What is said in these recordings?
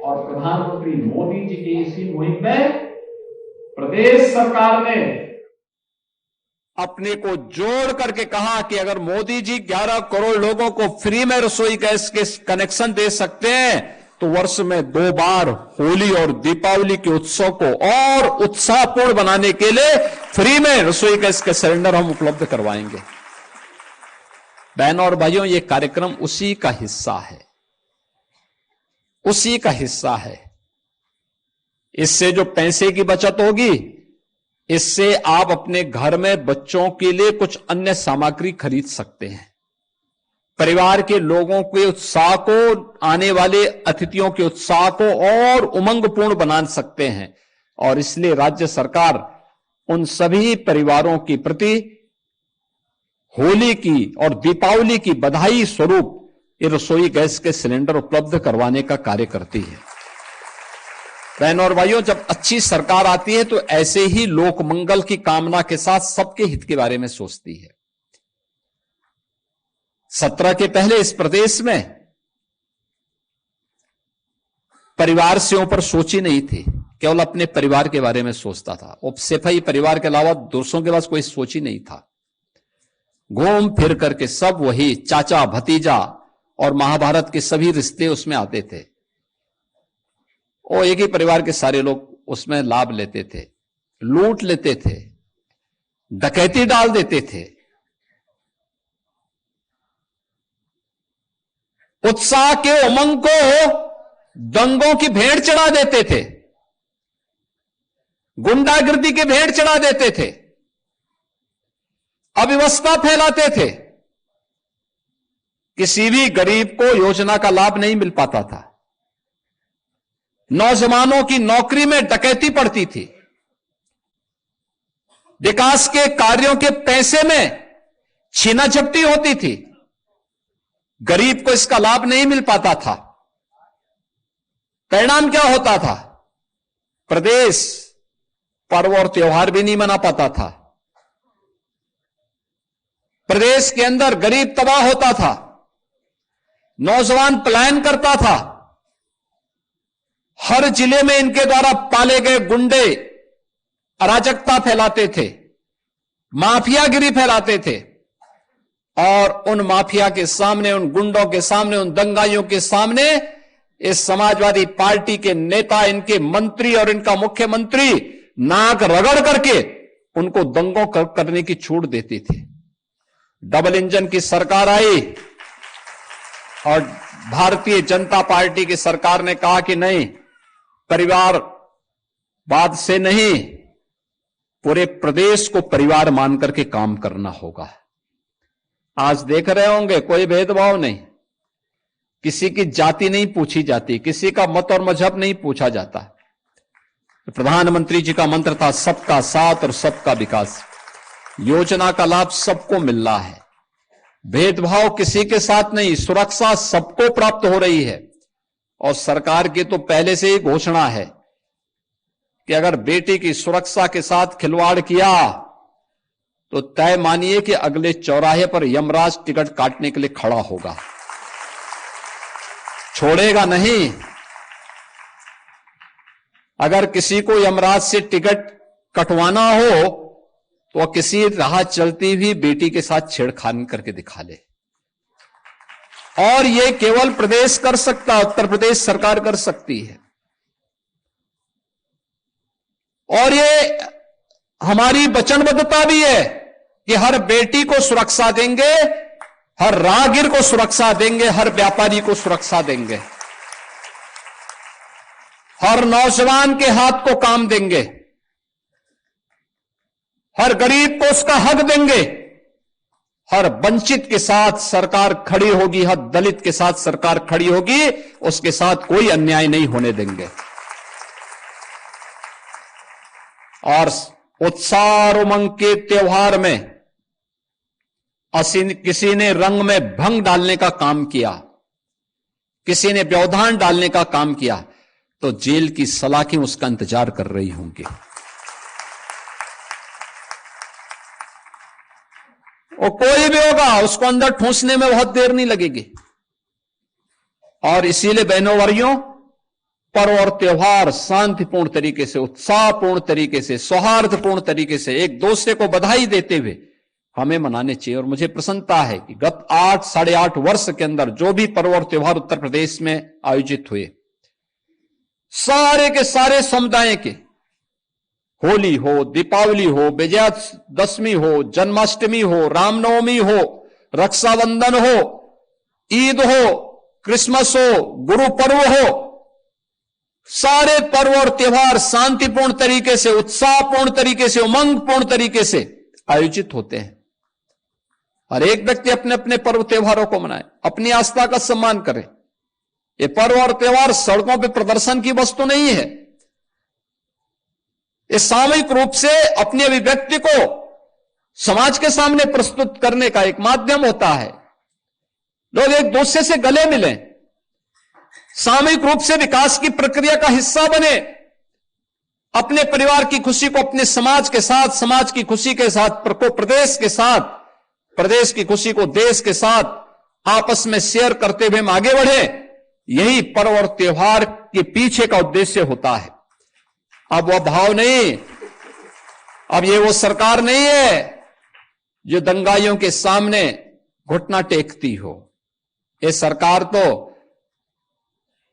और प्रधानमंत्री मोदी जी की इसी मुहिम में प्रदेश सरकार ने अपने को जोड़ करके कहा कि अगर मोदी जी 11 करोड़ लोगों को फ्री में रसोई गैस के कनेक्शन दे सकते हैं तो वर्ष में 2 बार होली और दीपावली के उत्सव को और उत्साहपूर्ण बनाने के लिए फ्री में रसोई गैस के सिलेंडर हम उपलब्ध करवाएंगे। बहनों और भाइयों, यह कार्यक्रम उसी का हिस्सा है, उसी का हिस्सा है। इससे जो पैसे की बचत होगी, इससे आप अपने घर में बच्चों के लिए कुछ अन्य सामग्री खरीद सकते हैं। परिवार के लोगों के उत्साह को, आने वाले अतिथियों के उत्साह को और उमंगपूर्ण बना सकते हैं। और इसलिए राज्य सरकार उन सभी परिवारों के प्रति होली की और दीपावली की बधाई स्वरूप ये रसोई गैस के सिलेंडर उपलब्ध करवाने का कार्य करती है। बहनों और भाइयों, जब अच्छी सरकार आती है तो ऐसे ही लोक मंगल की कामना के साथ सबके हित के बारे में सोचती है। 17 के पहले इस प्रदेश में परिवार से ऊपर सोची नहीं थी, केवल अपने परिवार के बारे में सोचता था। सिर्फ ही परिवार के अलावा दूसरों के पास कोई सोच ही नहीं था। घूम फिर करके सब वही चाचा भतीजा और महाभारत के सभी रिश्ते उसमें आते थे और एक ही परिवार के सारे लोग उसमें लाभ लेते थे, लूट लेते थे, डकैती डाल देते थे। उत्साह के उमंग को दंगों की भेंट चढ़ा देते थे, गुंडागर्दी की भेंट चढ़ा देते थे, अव्यवस्था फैलाते थे। किसी भी गरीब को योजना का लाभ नहीं मिल पाता था। नौजवानों की नौकरी में डकैती पड़ती थी। विकास के कार्यों के पैसे में छीना झपटी होती थी। गरीब को इसका लाभ नहीं मिल पाता था। परिणाम क्या होता था? प्रदेश पर्व और त्योहार भी नहीं मना पाता था। प्रदेश के अंदर गरीब तबाह होता था, नौजवान पलायन करता था। हर जिले में इनके द्वारा पाले गए गुंडे अराजकता फैलाते थे, माफियागिरी फैलाते थे और उन माफिया के सामने, उन गुंडों के सामने, उन दंगाइयों के सामने इस समाजवादी पार्टी के नेता, इनके मंत्री और इनका मुख्यमंत्री नाक रगड़ करके उनको दंगों करने की छूट देते थे। डबल इंजन की सरकार आई और भारतीय जनता पार्टी की सरकार ने कहा कि नहीं, परिवारवाद से नहीं, पूरे प्रदेश को परिवार मान करके काम करना होगा। आज देख रहे होंगे कोई भेदभाव नहीं, किसी की जाति नहीं पूछी जाती, किसी का मत और मजहब नहीं पूछा जाता। प्रधानमंत्री जी का मंत्र था सबका साथ और सबका विकास। योजना का लाभ सबको मिल रहा है, भेदभाव किसी के साथ नहीं, सुरक्षा सबको प्राप्त हो रही है। और सरकार की तो पहले से ही घोषणा है कि अगर बेटी की सुरक्षा के साथ खिलवाड़ किया तो तय मानिए कि अगले चौराहे पर यमराज टिकट काटने के लिए खड़ा होगा, छोड़ेगा नहीं। अगर किसी को यमराज से टिकट कटवाना हो तो किसी राह चलती हुई बेटी के साथ छेड़खानी करके दिखा ले। और यह केवल प्रदेश कर सकता, उत्तर प्रदेश सरकार कर सकती है। और ये हमारी वचनबद्धता भी है कि हर बेटी को सुरक्षा देंगे, हर राहगीर को सुरक्षा देंगे, हर व्यापारी को सुरक्षा देंगे, हर नौजवान के हाथ को काम देंगे, हर गरीब को उसका हक देंगे, हर वंचित के साथ सरकार खड़ी होगी, हर दलित के साथ सरकार खड़ी होगी, उसके साथ कोई अन्याय नहीं होने देंगे। और उत्साह और उमंग के त्योहार में किसी ने रंग में भंग डालने का काम किया, किसी ने व्यवधान डालने का काम किया, तो जेल की सलाखें उसका इंतजार कर रही होंगी। और कोई भी होगा उसको अंदर ठूंसने में बहुत देर नहीं लगेगी। और इसीलिए बहनों भाइयों, पर्व और त्योहार शांतिपूर्ण तरीके से, उत्साहपूर्ण तरीके से, सौहार्दपूर्ण तरीके से एक दूसरे को बधाई देते हुए हमें मनाने चाहिए। और मुझे प्रसन्नता है कि गत 8-8.5 वर्ष के अंदर जो भी पर्व और त्योहार उत्तर प्रदेश में आयोजित हुए, सारे के सारे समुदाय के, होली हो, दीपावली हो, विजयादशमी हो, जन्माष्टमी हो, रामनवमी हो, रक्षाबंधन हो, ईद हो, क्रिसमस हो, गुरु पर्व हो, सारे पर्व और त्योहार शांतिपूर्ण तरीके से, उत्साहपूर्ण तरीके से, उमंगपूर्ण तरीके से आयोजित होते हैं। हर एक व्यक्ति अपने अपने पर्व त्योहारों को मनाए, अपनी आस्था का सम्मान करे। ये पर्व और त्योहार सड़कों पर प्रदर्शन की वस्तु नहीं है। ये सामूहिक रूप से अपनी अभिव्यक्ति को समाज के सामने प्रस्तुत करने का एक माध्यम होता है। लोग एक दूसरे से गले मिलें, सामूहिक रूप से विकास की प्रक्रिया का हिस्सा बने, अपने परिवार की खुशी को अपने समाज के साथ, समाज की खुशी के साथ प्रदेश के साथ, प्रदेश की खुशी को देश के साथ आपस में शेयर करते हुए हम आगे बढ़े। यही पर्व और त्योहार के पीछे का उद्देश्य होता है। अब वह भाव नहीं, अब ये वो सरकार नहीं है जो दंगाइयों के सामने घुटना टेकती हो। ये सरकार तो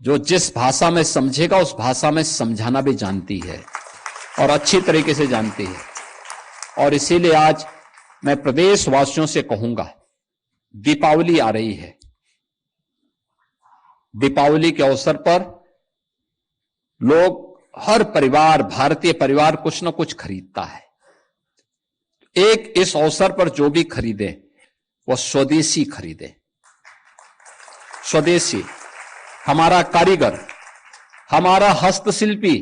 जो जिस भाषा में समझेगा उस भाषा में समझाना भी जानती है और अच्छी तरीके से जानती है। और इसीलिए आज मैं प्रदेशवासियों से कहूंगा, दीपावली आ रही है। दीपावली के अवसर पर लोग, हर परिवार, भारतीय परिवार कुछ न कुछ खरीदता है। एक इस अवसर पर जो भी खरीदे वह स्वदेशी खरीदे। स्वदेशी, हमारा कारीगर, हमारा हस्तशिल्पी,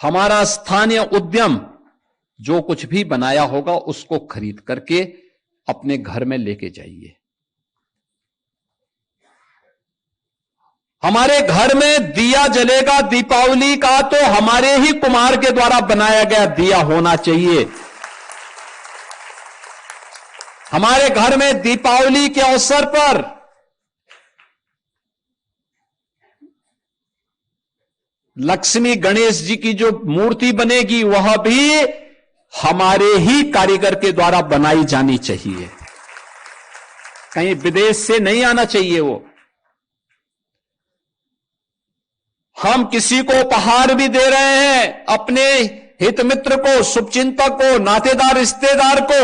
हमारा स्थानीय उद्यम जो कुछ भी बनाया होगा उसको खरीद करके अपने घर में लेके जाइए। हमारे घर में दिया जलेगा दीपावली का तो हमारे ही कुम्हार के द्वारा बनाया गया दिया होना चाहिए। हमारे घर में दीपावली के अवसर पर लक्ष्मी गणेश जी की जो मूर्ति बनेगी वह भी हमारे ही कारीगर के द्वारा बनाई जानी चाहिए, कहीं विदेश से नहीं आना चाहिए। वो हम किसी को उपहार भी दे रहे हैं, अपने हित मित्र को, शुभचिंतक को, नातेदार रिश्तेदार को,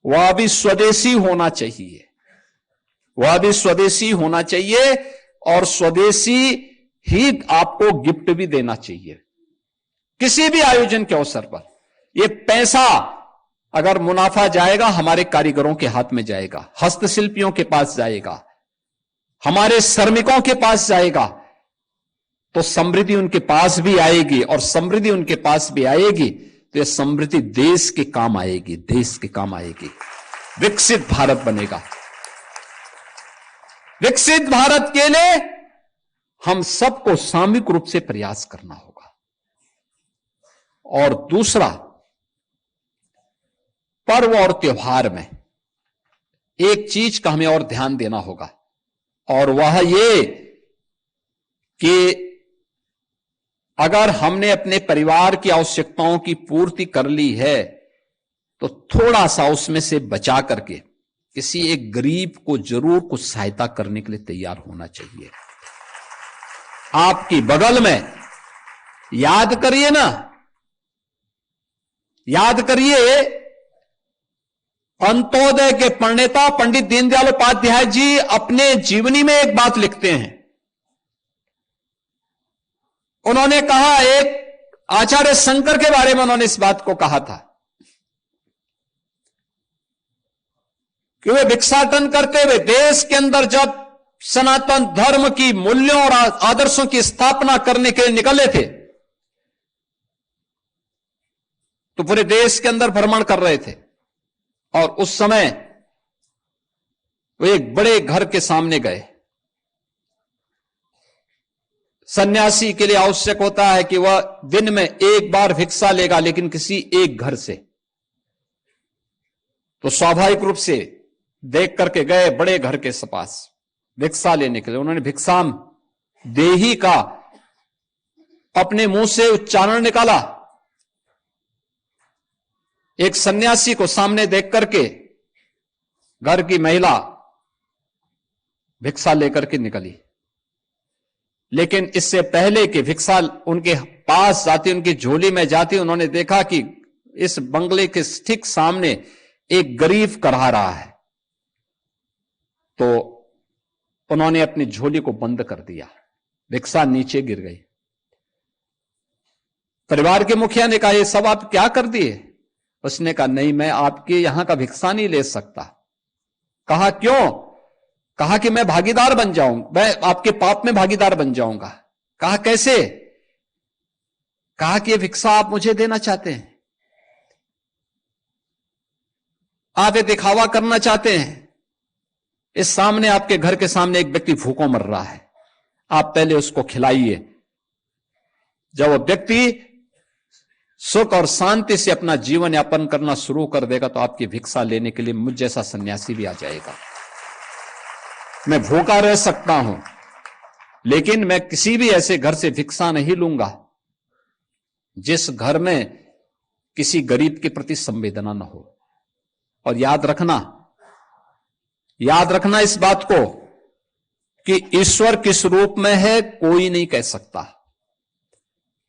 वह भी स्वदेशी होना चाहिए, वह भी स्वदेशी होना चाहिए। और स्वदेशी ही आपको गिफ्ट भी देना चाहिए किसी भी आयोजन के अवसर पर। ये पैसा अगर मुनाफा जाएगा हमारे कारीगरों के हाथ में जाएगा, हस्तशिल्पियों के पास जाएगा, हमारे श्रमिकों के पास जाएगा, तो समृद्धि उनके पास भी आएगी। और समृद्धि उनके पास भी आएगी तो यह समृद्धि देश के काम आएगी, देश के काम आएगी। विकसित भारत बनेगा। विकसित भारत के लिए हम सबको सामूहिक रूप से प्रयास करना होगा। और दूसरा, पर्व और त्योहार में एक चीज का हमें और ध्यान देना होगा, और वह ये कि अगर हमने अपने परिवार की आवश्यकताओं की पूर्ति कर ली है तो थोड़ा सा उसमें से बचा करके किसी एक गरीब को जरूर कुछ सहायता करने के लिए तैयार होना चाहिए। आपकी बगल में, याद करिए ना, याद करिए, अंत्योदय के प्रणेता पंडित दीनदयाल उपाध्याय जी अपने जीवनी में एक बात लिखते हैं। उन्होंने कहा, एक आचार्य शंकर के बारे में उन्होंने इस बात को कहा था कि वे भिक्षाटन करते हुए देश के अंदर जब सनातन धर्म की मूल्यों और आदर्शों की स्थापना करने के लिए निकले थे तो पूरे देश के अंदर भ्रमण कर रहे थे। और उस समय वे एक बड़े घर के सामने गए। सन्यासी के लिए आवश्यक होता है कि वह दिन में एक बार भिक्षा लेगा, लेकिन किसी एक घर से। तो स्वाभाविक रूप से देख करके गए बड़े घर के पास भिक्षा लेने के लिए। उन्होंने भिक्षाम देही का अपने मुंह से उच्चारण निकाला। एक सन्यासी को सामने देख करके घर की महिला भिक्षा लेकर के निकली, लेकिन इससे पहले कि भिक्षा उनके पास जाती, उनकी झोली में जाती, उन्होंने देखा कि इस बंगले के ठीक सामने एक गरीब करहा रहा है। तो उन्होंने अपनी झोली को बंद कर दिया, भिक्षा नीचे गिर गई। परिवार के मुखिया ने कहा, ये सब आप क्या कर दिए? उसने कहा, नहीं, मैं आपके यहां का भिक्षा नहीं ले सकता। कहा, क्यों? कहा कि मैं भागीदार बन जाऊंगा, मैं आपके पाप में भागीदार बन जाऊंगा। कहा, कैसे? कहा कि ये भिक्षा आप मुझे देना चाहते हैं, आप ये दिखावा करना चाहते हैं। इस सामने आपके घर के सामने एक व्यक्ति भूखों मर रहा है, आप पहले उसको खिलाइए। जब वो व्यक्ति सुख और शांति से अपना जीवन यापन करना शुरू कर देगा तो आपकी भिक्षा लेने के लिए मुझ जैसा सन्यासी भी आ जाएगा। मैं भूखा रह सकता हूं, लेकिन मैं किसी भी ऐसे घर से भिक्षा नहीं लूंगा जिस घर में किसी गरीब के प्रति संवेदना न हो। और याद रखना इस बात को कि ईश्वर किस रूप में है कोई नहीं कह सकता।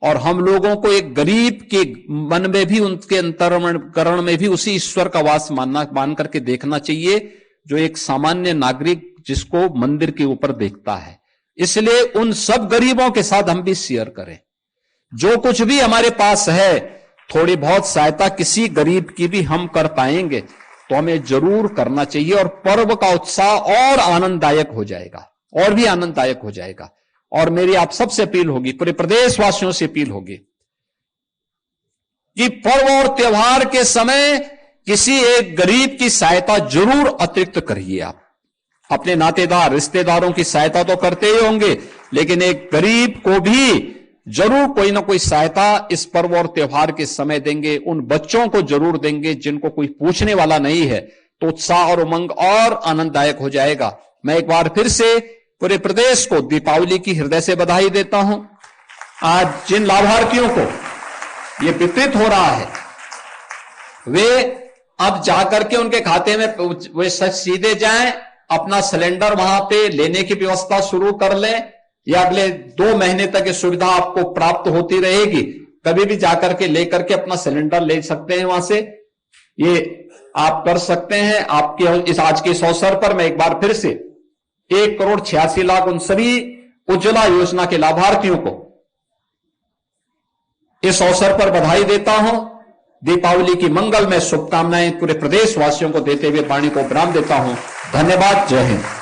और हम लोगों को एक गरीब के मन में भी, उनके अंतःकरण में भी उसी ईश्वर का वास मान करके देखना चाहिए जो एक सामान्य नागरिक जिसको मंदिर के ऊपर देखता है। इसलिए उन सब गरीबों के साथ हम भी शेयर करें। जो कुछ भी हमारे पास है, थोड़ी बहुत सहायता किसी गरीब की भी हम कर पाएंगे तो हमें जरूर करना चाहिए। और पर्व का उत्साह और आनंददायक हो जाएगा, और भी आनंददायक हो जाएगा। और मेरी आप सबसे अपील होगी, पूरे प्रदेशवासियों से अपील होगी कि पर्व और त्योहार के समय किसी एक गरीब की सहायता जरूर अतिरिक्त करिए। आप अपने नातेदार रिश्तेदारों की सहायता तो करते ही होंगे, लेकिन एक गरीब को भी जरूर कोई ना कोई सहायता इस पर्व और त्योहार के समय देंगे। उन बच्चों को जरूर देंगे जिनको कोई पूछने वाला नहीं है, तो उत्साह और उमंग और आनंददायक हो जाएगा। मैं एक बार फिर से पूरे प्रदेश को दीपावली की हृदय से बधाई देता हूं। आज जिन लाभार्थियों को ये वितरित हो रहा है, वे अब जाकर के उनके खाते में वे सीधे जाएं, अपना सिलेंडर वहां पे लेने की व्यवस्था शुरू कर लें, या अगले 2 महीने तक ये सुविधा आपको प्राप्त होती रहेगी। कभी भी जाकर के लेकर के अपना सिलेंडर ले सकते हैं वहां से, ये आप कर सकते हैं। आपके इस आज के इस अवसर पर मैं एक बार फिर से 1,86,00,000 उन सभी उज्ज्वला योजना के लाभार्थियों को इस अवसर पर बधाई देता हूं। दीपावली की मंगलमय शुभकामनाएं पूरे प्रदेशवासियों को देते हुए वाणी को विराम देता हूं। धन्यवाद। जय हिंद।